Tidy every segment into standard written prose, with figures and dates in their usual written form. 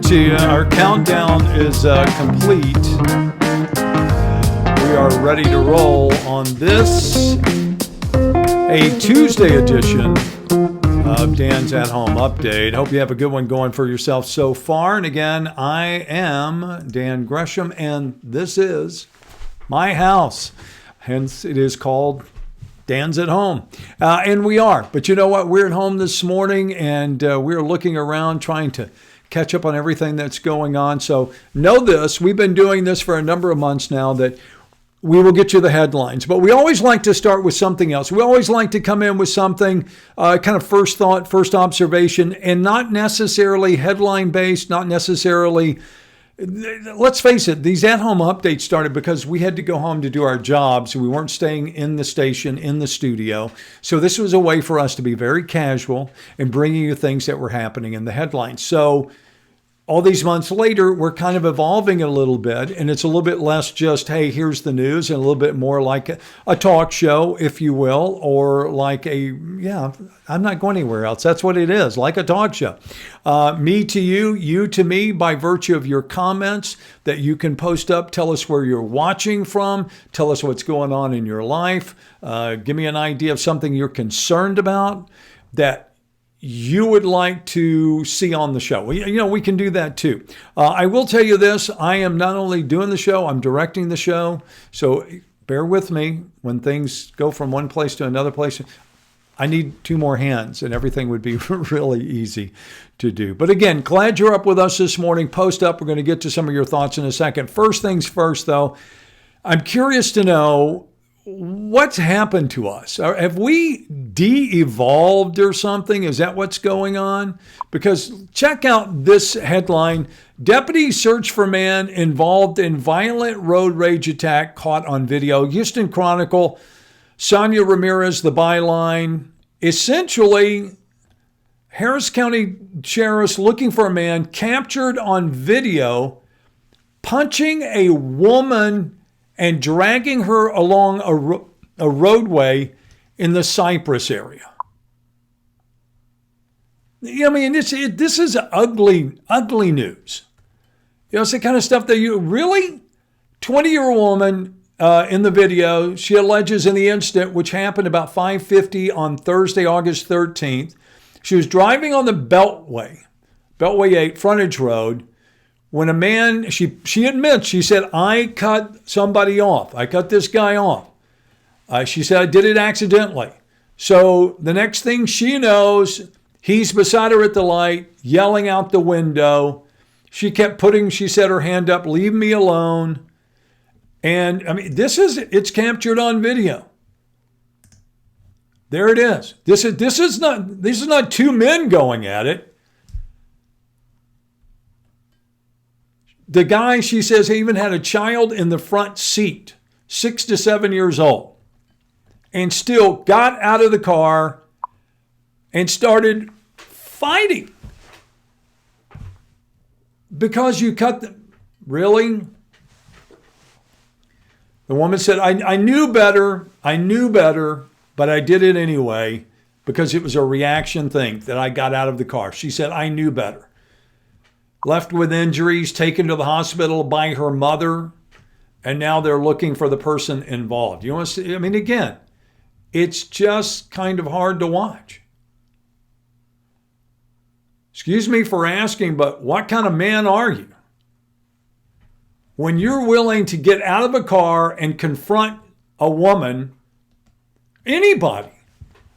to you. Our countdown is complete. We are ready to roll on this, a Tuesday edition of Dan's At Home Update. Hope you have a good one going for yourself so far. And again, I am Dan Gresham, and this is my house. Hence, it is called Dan's at Home. And we are. But you know what? We're at home this morning, and we're looking around trying to catch up on everything that's going on. So know this. We've been doing this for a number of months now, that we will get you the headlines. But we always like to start with something else. We always like to come in with something, kind of first thought, first observation, and not necessarily headline-based, not necessarily... Let's face it, these at-home updates started because we had to go home to do our jobs. We weren't staying in the station, in the studio. So this was a way for us to be very casual and bringing you things that were happening in the headlines. So all these months later, we're kind of evolving a little bit, and it's a little bit less just, hey, here's the news, and a little bit more like a talk show, if you will, or like I'm not going anywhere else. That's what it is, like a talk show. Me to you, you to me, by virtue of your comments that you can post up. Tell us where you're watching from. Tell us what's going on in your life. Give me an idea of something you're concerned about that you would like to see on the show. We can do that too. I will tell you this, I am not only doing the show, I'm directing the show. So bear with me when things go from one place to another place. I need two more hands and everything would be really easy to do. But again, glad you're up with us this morning. Post up. We're going to get to some of your thoughts in a second. First things first, though, I'm curious to know what's happened to us. Have we de-evolved or something? Is that what's going on? Because check out this headline. Deputies search for man involved in violent road rage attack caught on video. Houston Chronicle, Sonia Ramirez, the byline. Essentially, Harris County sheriffs looking for a man captured on video punching a woman and dragging her along a roadway in the Cypress area. I mean, this is ugly news. It's the kind of stuff that you really, 20-year-old woman in the video, she alleges in the incident, which happened about 5:50 on Thursday, August 13th. She was driving on the Beltway 8 frontage road, when a man, she admits, she said, I cut somebody off. I cut this guy off. She said, I did it accidentally. So the next thing she knows, he's beside her at the light, yelling out the window. She said her hand up, leave me alone. And I mean, it's captured on video. There it is. This is not two men going at it. The guy, she says, he even had a child in the front seat, 6 to 7 years old, and still got out of the car and started fighting because you cut them. Really? The woman said, I knew better, but I did it anyway because it was a reaction thing that I got out of the car. She said, I knew better. Left with injuries, taken to the hospital by her mother, and now they're looking for the person involved. You want to see? I mean, again, it's just kind of hard to watch. Excuse me for asking, but what kind of man are you? When you're willing to get out of a car and confront a woman, anybody,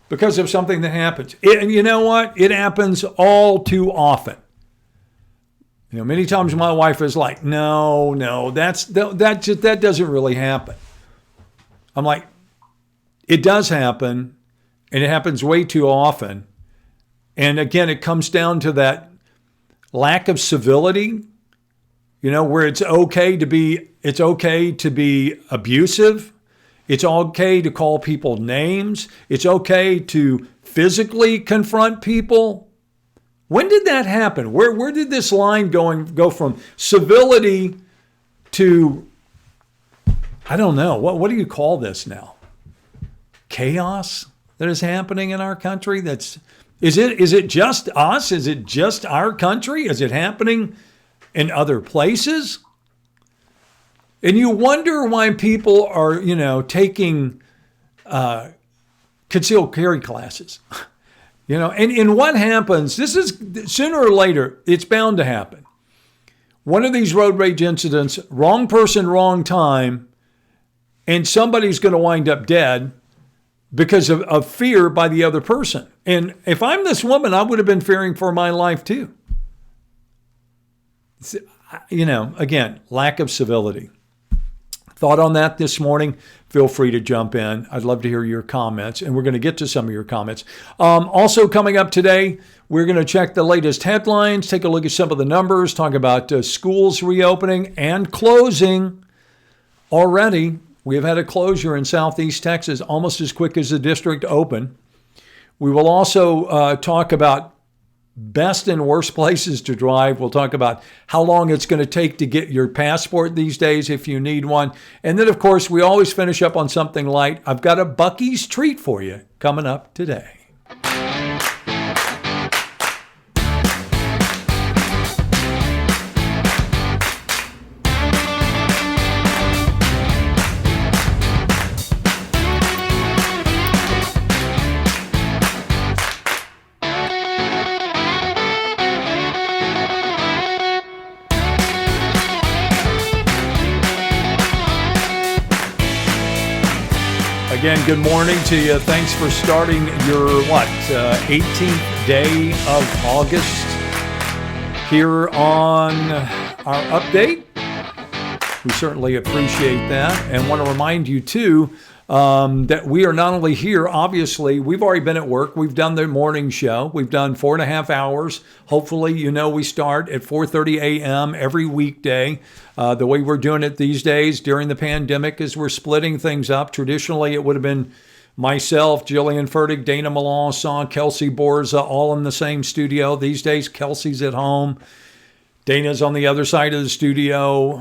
because of something that happens. And you know what? It happens all too often. Many times my wife is like, no, that doesn't really happen. I'm like, it does happen, and it happens way too often. And again, it comes down to that lack of civility, where it's okay to be abusive. It's okay to call people names. It's okay to physically confront people. When did that happen? Where did this line go from civility to, I don't know, what do you call this now? Chaos that is happening in our country? Is it just us? Is it just our country? Is it happening in other places. And you wonder why people are, taking concealed carry classes. And what happens, this is sooner or later, it's bound to happen. One of these road rage incidents, wrong person, wrong time, and somebody's going to wind up dead because of fear by the other person. And if I'm this woman, I would have been fearing for my life too. Again, lack of civility. Thought on that this morning? Feel free to jump in. I'd love to hear your comments, and we're going to get to some of your comments. Also coming up today, we're going to check the latest headlines, take a look at some of the numbers, talk about schools reopening and closing. Already, we have had a closure in Southeast Texas almost as quick as the district opened. We will also talk about best and worst places to drive. We'll talk about how long it's going to take to get your passport these days if you need one. And then, of course, we always finish up on something light. I've got a Buc-ee's treat for you coming up today. Again, good morning to you. Thanks for starting your, 18th day of August here on our update. We certainly appreciate that and want to remind you, too, that we are not only here, obviously, we've already been at work. We've done the morning show. We've done 4.5 hours. Hopefully, we start at 4:30 a.m. every weekday. The way we're doing it these days during the pandemic is we're splitting things up. Traditionally, it would have been myself, Jillian Fertig, Dana Melanson, Kelsey Borza, all in the same studio. These days, Kelsey's at home. Dana's on the other side of the studio.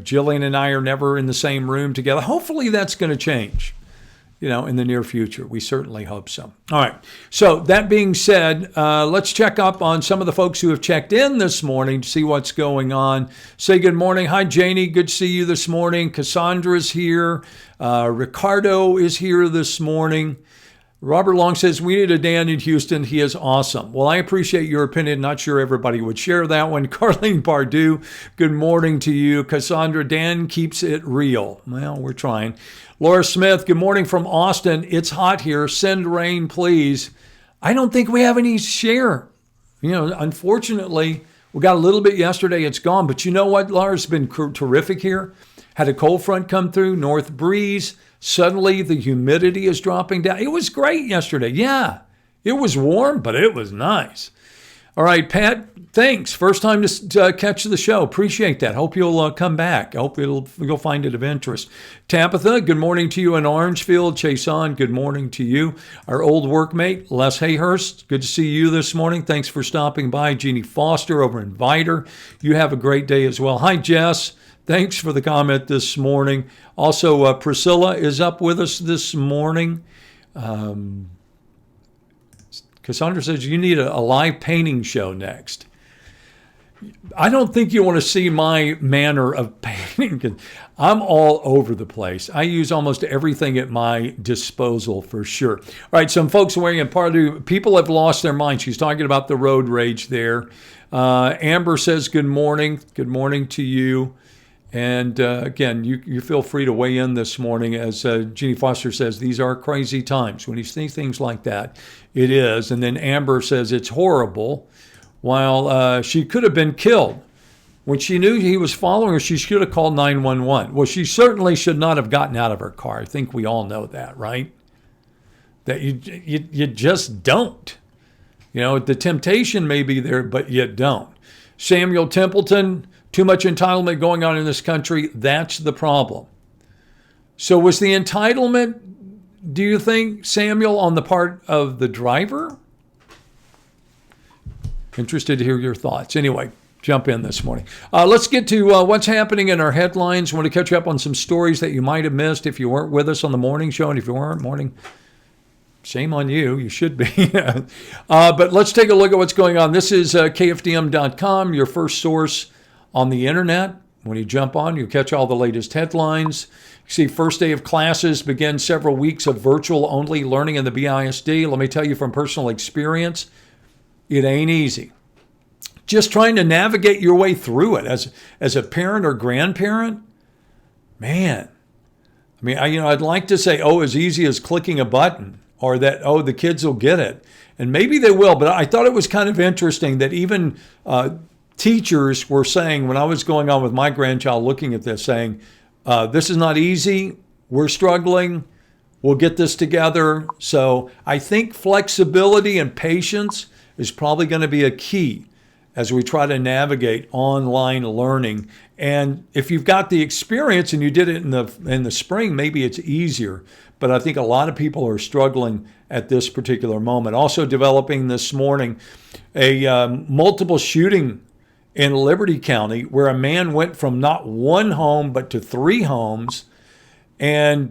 Jillian and I are never in the same room together. Hopefully that's going to change, in the near future. We certainly hope so. All right. So that being said, let's check up on some of the folks who have checked in this morning to see what's going on. Say good morning. Hi, Janie. Good to see you this morning. Cassandra's here. Ricardo is here this morning. Robert Long says, we need a Dan in Houston. He is awesome. Well, I appreciate your opinion. Not sure everybody would share that one. Carlene Pardue, good morning to you. Cassandra, Dan keeps it real. Well, we're trying. Laura Smith, good morning from Austin. It's hot here. Send rain, please. I don't think we have any share. Unfortunately, we got a little bit yesterday. It's gone. But you know what, Laura? It's been terrific here. Had a cold front come through, north breeze. Suddenly, the humidity is dropping down. It was great yesterday. Yeah, it was warm, but it was nice. All right, Pat, thanks. First time to catch the show. Appreciate that. Hope you'll come back. I hope you'll find it of interest. Tabitha, good morning to you in Orangefield. Chason, good morning to you. Our old workmate, Les Hayhurst, good to see you this morning. Thanks for stopping by. Jeannie Foster over in Viter. You have a great day as well. Hi, Jess. Thanks for the comment this morning. Also, Priscilla is up with us this morning. Cassandra says you need a live painting show next. I don't think you want to see my manner of painting. I'm all over the place. I use almost everything at my disposal for sure. All right, some folks weighing in Pardue. People have lost their minds. She's talking about the road rage there. Amber says good morning. Good morning to you. And again, you feel free to weigh in this morning. As Jeannie Foster says, these are crazy times. When you see things like that, it is. And then Amber says it's horrible. While she could have been killed. When she knew he was following her, she should have called 911. Well, she certainly should not have gotten out of her car. I think we all know that, right? That you just don't. The temptation may be there, but you don't. Samuel Templeton, too much entitlement going on in this country. That's the problem. So was the entitlement, do you think, Samuel, on the part of the driver? Interested to hear your thoughts. Anyway, jump in this morning. Let's get to what's happening in our headlines. I want to catch up on some stories that you might have missed if you weren't with us on the morning show. And if you weren't, shame on you. You should be. But let's take a look at what's going on. This is KFDM.com, your first source on the internet. When you jump on, you catch all the latest headlines. You see, first day of classes begin several weeks of virtual-only learning in the BISD. Let me tell you from personal experience, it ain't easy. Just trying to navigate your way through it as a parent or grandparent, man. I mean, I'd like to say, as easy as clicking a button, or that, the kids will get it. And maybe they will, but I thought it was kind of interesting that even teachers were saying, when I was going on with my grandchild looking at this, saying, this is not easy, we're struggling, we'll get this together. So I think flexibility and patience is probably going to be a key as we try to navigate online learning. And if you've got the experience and you did it in the spring, maybe it's easier. But I think a lot of people are struggling at this particular moment. Also developing this morning, a multiple shooting in Liberty County where a man went from not one home but to 3 homes and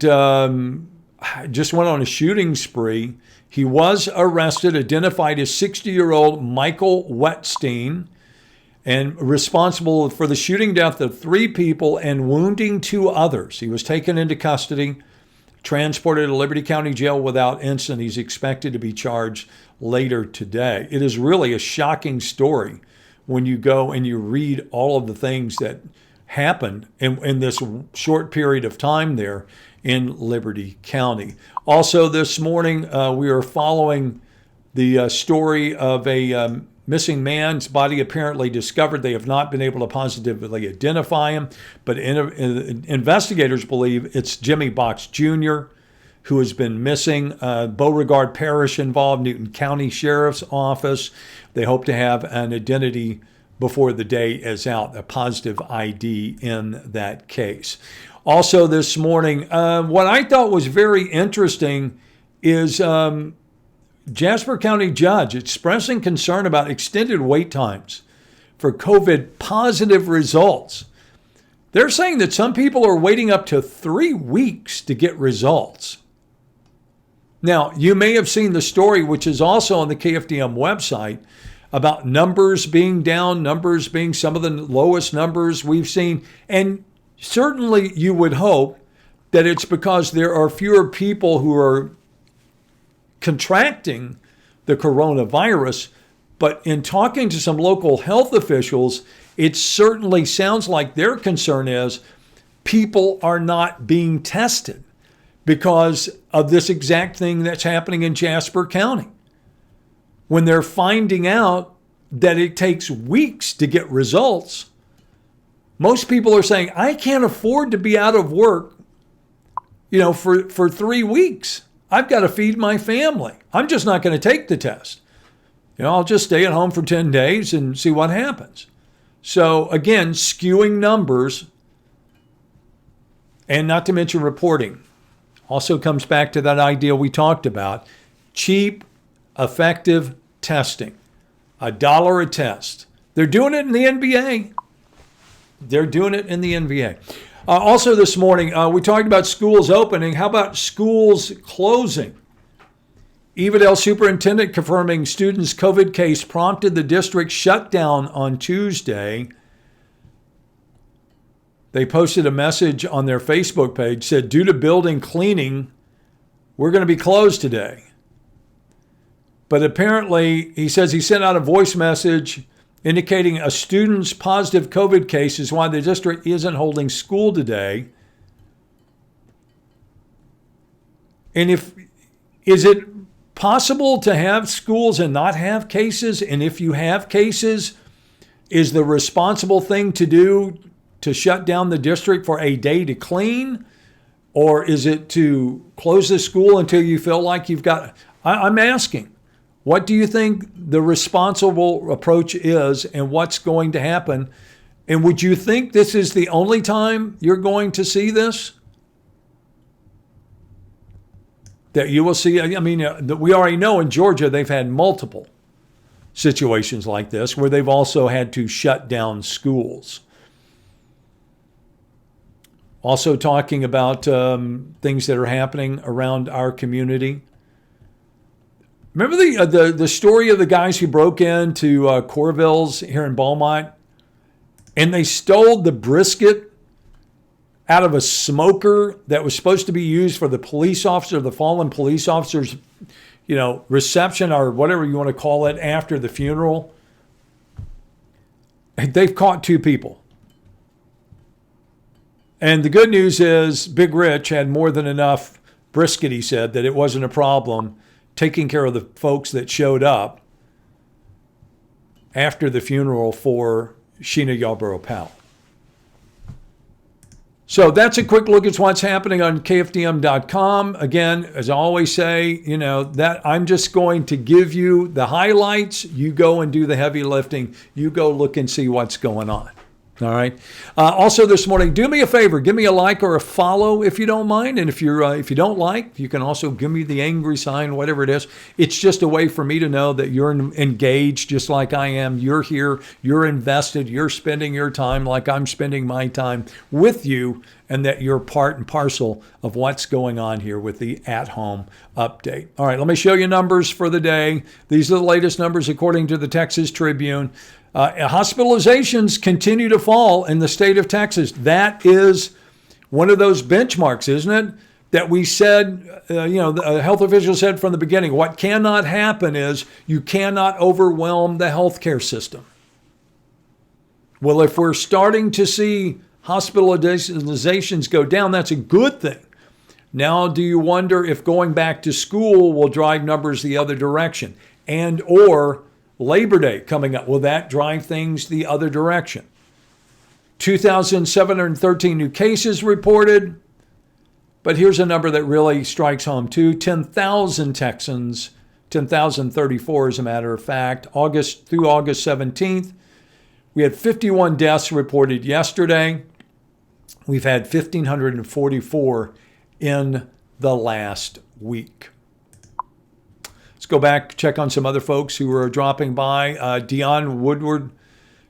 just went on a shooting spree. He was arrested, identified as 60-year-old Michael Wetstein, and responsible for the shooting death of 3 people and wounding 2 others. He was taken into custody, transported to Liberty County Jail without incident. He's expected to be charged later today. It is really a shocking story when you go and you read all of the things that happened in this short period of time there in Liberty County. Also this morning, we are following the story of a missing man's body apparently discovered. They have not been able to positively identify him, but investigators believe it's Jimmy Box Jr., who has been missing. Beauregard Parish involved, Newton County Sheriff's Office. They hope to have an identity before the day is out, a positive ID in that case. Also this morning, what I thought was very interesting is Jasper County judge expressing concern about extended wait times for COVID positive results. They're saying that some people are waiting up to 3 weeks to get results. Now, you may have seen the story, which is also on the KFDM website, about numbers being down, numbers being some of the lowest numbers we've seen. And certainly you would hope that it's because there are fewer people who are contracting the coronavirus. But in talking to some local health officials, it certainly sounds like their concern is people are not being tested because of this exact thing that's happening in Jasper County. When they're finding out that it takes weeks to get results, most people are saying, I can't afford to be out of work, for 3 weeks. I've got to feed my family. I'm just not going to take the test. I'll just stay at home for 10 days and see what happens. So again, skewing numbers, and not to mention reporting. Also comes back to that idea we talked about, cheap, effective testing. $1 a test. They're doing it in the NBA. Also this morning, we talked about schools opening. How about schools closing? Evadale superintendent confirming students' COVID case prompted the district shutdown on Tuesday. They posted a message on their Facebook page, said, due to building cleaning, we're going to be closed today. But apparently, he says he sent out a voice message indicating a student's positive COVID case is why the district isn't holding school today. And is it possible to have schools and not have cases? And if you have cases, is the responsible thing to do to shut down the district for a day to clean? Or is it to close the school until you feel like you've got... I'm asking. What do you think the responsible approach is and what's going to happen? And would you think this is the only time you're going to see this? That you will see, we already know in Georgia they've had multiple situations like this where they've also had to shut down schools. Also talking about things that are happening around our community. Remember the story of the guys who broke into Corville's here in Beaumont and they stole the brisket out of a smoker that was supposed to be used for the police officer, the fallen police officer's, reception or whatever you want to call it after the funeral. They've caught 2 people. And the good news is Big Rich had more than enough brisket, he said, that it wasn't a problem taking care of the folks that showed up after the funeral for Sheena Yarborough Powell. So that's a quick look at what's happening on KFDM.com. Again, as I always say, that I'm just going to give you the highlights. You go and do the heavy lifting. You go look and see what's going on. All right. Also this morning, do me a favor. Give me a like or a follow if you don't mind. And if you don't like, you can also give me the angry sign, whatever it is. It's just a way for me to know that you're engaged just like I am. You're here. You're invested. You're spending your time like I'm spending my time with you, and that you're part and parcel of what's going on here with the at-home update. All right, let me show you numbers for the day. These are the latest numbers according to the Texas Tribune. Hospitalizations continue to fall in the state of Texas. That is one of those benchmarks, isn't it? That we said, the health officials said from the beginning, what cannot happen is you cannot overwhelm the healthcare system. Well, if we're starting to see hospitalizations go down, that's a good thing. Now, do you wonder if going back to school will drive numbers the other direction? And or Labor Day coming up, will that drive things the other direction? 2,713 new cases reported. But here's a number that really strikes home too. 10,000 Texans, 10,034 as a matter of fact, through August 17th. We had 51 deaths reported yesterday. We've had 1,544 in the last week. Let's go back, check on some other folks who are dropping by. Dion Woodward,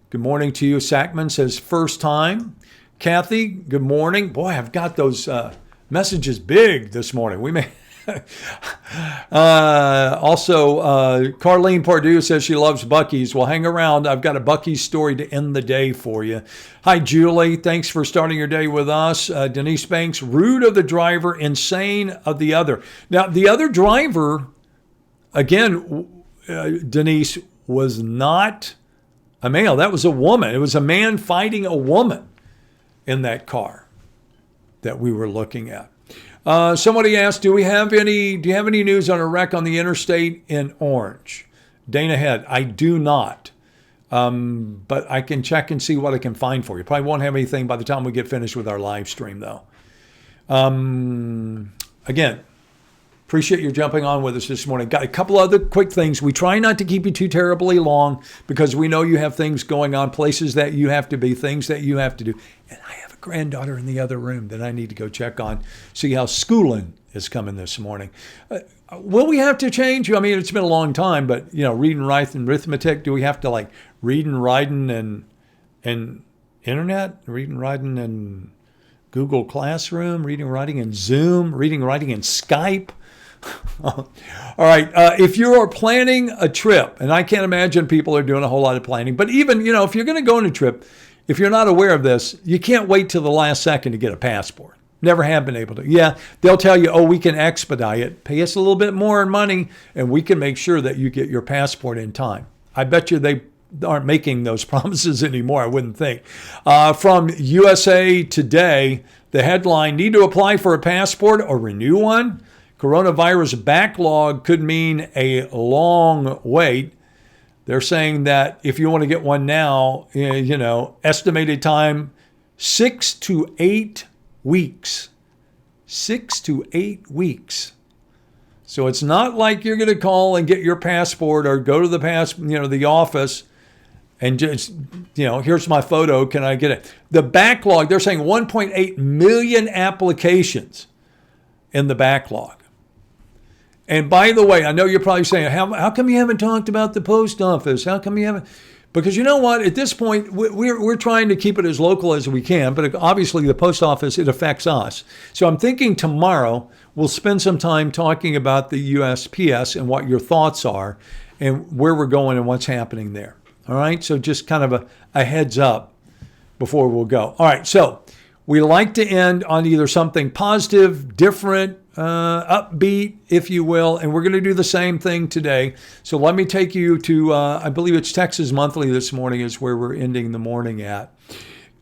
good morning to you. Sackman says first time. Kathy, good morning. Boy, I've got those messages big this morning. We may. Also, Carlene Pardue says she loves Buc-ee's. Well, hang around. I've got a Buc-ee's story to end the day for you. Hi, Julie. Thanks for starting your day with us. Denise Banks, rude of the driver, insane of the other. Now, the other driver, again, Denise, was not a male. That was a woman. It was a man fighting a woman in that car that we were looking at. Somebody asked, do you have any news on a wreck on the interstate in Orange? Dana Head, I do not. But I can check and see what I can find for you. Probably won't have anything by the time we get finished with our live stream, though. Again, appreciate you jumping on with us this morning. Got a couple other quick things. We try not to keep you too terribly long because we know you have things going on, places that you have to be, things that you have to do. And I have a granddaughter in the other room that I need to go check on, see how schooling is coming this morning. Will we have to change? I mean, it's been a long time, but, reading, writing, arithmetic, do we have to reading, writing, and internet? Reading, writing, and Google Classroom? Reading, writing, and Zoom? Reading, writing, and Skype? All right. If you are planning a trip, and I can't imagine people are doing a whole lot of planning, but even, if you're going to go on a trip, if you're not aware of this, you can't wait till the last second to get a passport. Never have been able to. Yeah, they'll tell you, we can expedite it. Pay us a little bit more in money, and we can make sure that you get your passport in time. I bet you they aren't making those promises anymore, I wouldn't think. From USA Today, the headline, need to apply for a passport or renew one? Coronavirus backlog could mean a long wait. They're saying that if you want to get one now, estimated time, 6 to 8 weeks. 6 to 8 weeks. So it's not like you're going to call and get your passport or go to the office and just, here's my photo. Can I get it? The backlog, they're saying 1.8 million applications in the backlog. And by the way, I know you're probably saying, how come you haven't talked about the post office? How come you haven't? Because you know what? At this point, we're trying to keep it as local as we can, but obviously the post office, it affects us. So I'm thinking tomorrow we'll spend some time talking about the USPS and what your thoughts are and where we're going and what's happening there. All right? So just kind of a heads up before we'll go. All right, so we like to end on either something positive, different, upbeat, if you will, and we're going to do the same thing today. So let me take you to, I believe it's Texas Monthly this morning is where we're ending the morning at.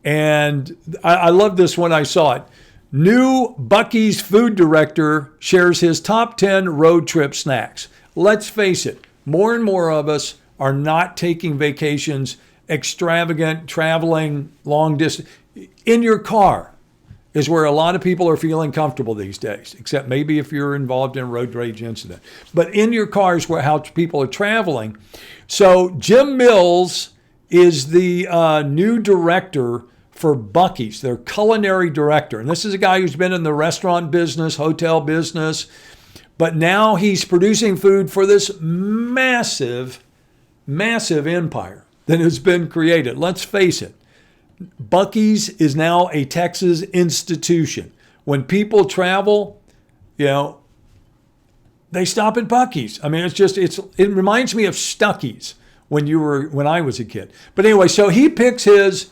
And I love this when I saw it. New Buc-ee's food director shares his top 10 road trip snacks. Let's face it, more and more of us are not taking vacations, extravagant, traveling long distance. In your car is where a lot of people are feeling comfortable these days, except maybe if you're involved in a road rage incident. But in your car is where how people are traveling. So Jim Mills is the new director for Buc-ee's, their culinary director. And this is a guy who's been in the restaurant business, hotel business, but now he's producing food for this massive, massive empire that has been created. Let's face it, Buc-ee's is now a Texas institution. When people travel, they stop at Buc-ee's. I mean, it reminds me of Stuckey's when I was a kid. But anyway, so he picks his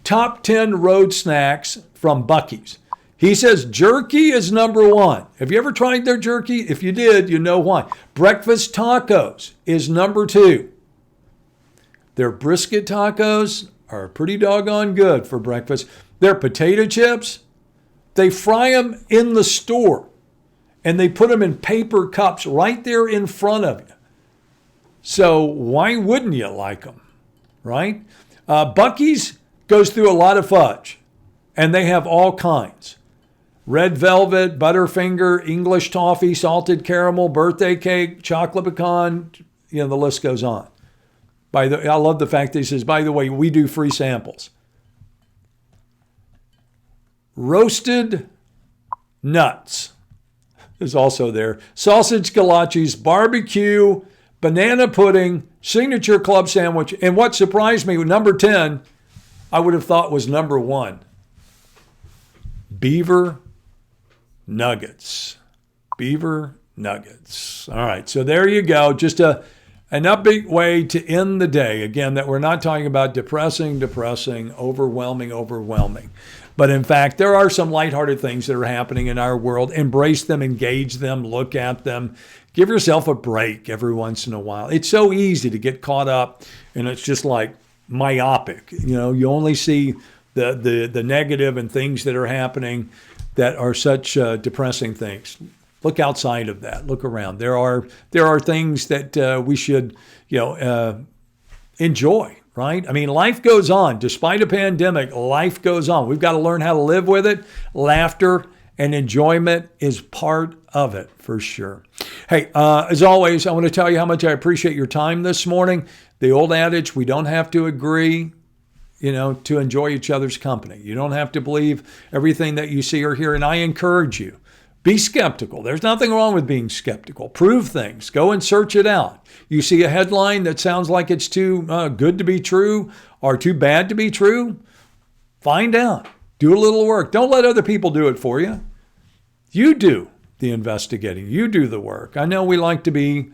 top 10 road snacks from Buc-ee's. He says jerky is number one. Have you ever tried their jerky? If you did, you know why. Breakfast tacos is number two. Their brisket tacos are pretty doggone good for breakfast. Their potato chips, they fry them in the store and they put them in paper cups right there in front of you. So why wouldn't you like them, right? Buc-ee's goes through a lot of fudge, and they have all kinds. Red velvet, Butterfinger, English toffee, salted caramel, birthday cake, chocolate pecan, the list goes on. I love the fact that he says, by the way, we do free samples. Roasted nuts is also there. Sausage kolaches, barbecue, banana pudding, signature club sandwich. And what surprised me, number 10, I would have thought was number 1. Beaver nuggets. Beaver nuggets. All right, so there you go. Just an upbeat way to end the day. Again, that we're not talking about depressing, overwhelming. But in fact, there are some lighthearted things that are happening in our world. Embrace them, engage them, look at them. Give yourself a break every once in a while. It's so easy to get caught up, and it's just like myopic. You only see the negative and things that are happening that are such depressing things. Look outside of that. Look around. There are things that we should enjoy. Right? I mean, life goes on. Despite a pandemic, life goes on. We've got to learn how to live with it. Laughter and enjoyment is part of it, for sure. Hey, as always, I want to tell you how much I appreciate your time this morning. The old adage, we don't have to agree, to enjoy each other's company. You don't have to believe everything that you see or hear. And I encourage you, be skeptical. There's nothing wrong with being skeptical. Prove things. Go and search it out. You see a headline that sounds like it's too good to be true or too bad to be true? Find out. Do a little work. Don't let other people do it for you. You do the investigating. You do the work. I know we like to be,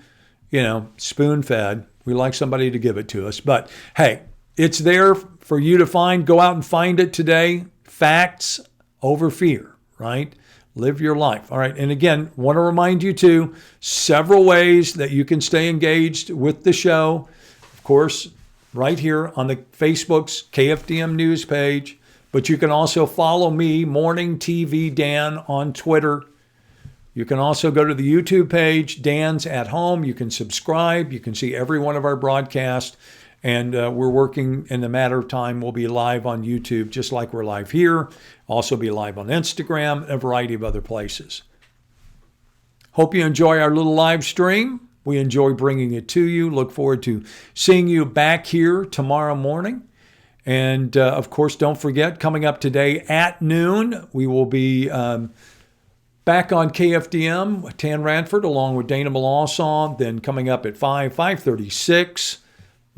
spoon-fed. We like somebody to give it to us. But, hey, it's there for you to find. Go out and find it today. Facts over fear, right? Live your life. All right. And again, want to remind you too, several ways that you can stay engaged with the show. Of course, right here on the Facebook's KFDM news page. But you can also follow me, Morning TV Dan, on Twitter. You can also go to the YouTube page, Dan's at Home. You can subscribe. You can see every one of our broadcasts. And we're working in a matter of time. We'll be live on YouTube, just like we're live here. Also be live on Instagram and a variety of other places. Hope you enjoy our little live stream. We enjoy bringing it to you. Look forward to seeing you back here tomorrow morning. And, of course, don't forget, coming up today at noon, we will be back on KFDM, Tan Radford, along with Dana Melanson. Then coming up at 5:36.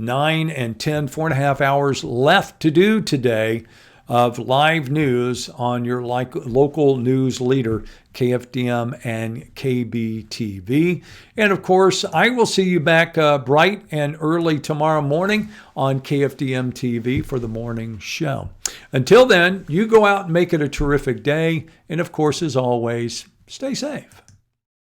9 and 10, 4.5 hours left to do today. of live news on your local news leader, KFDM and KBTV. And of course, I will see you back bright and early tomorrow morning on KFDM TV for the morning show. Until then, you go out and make it a terrific day. And of course, as always, stay safe.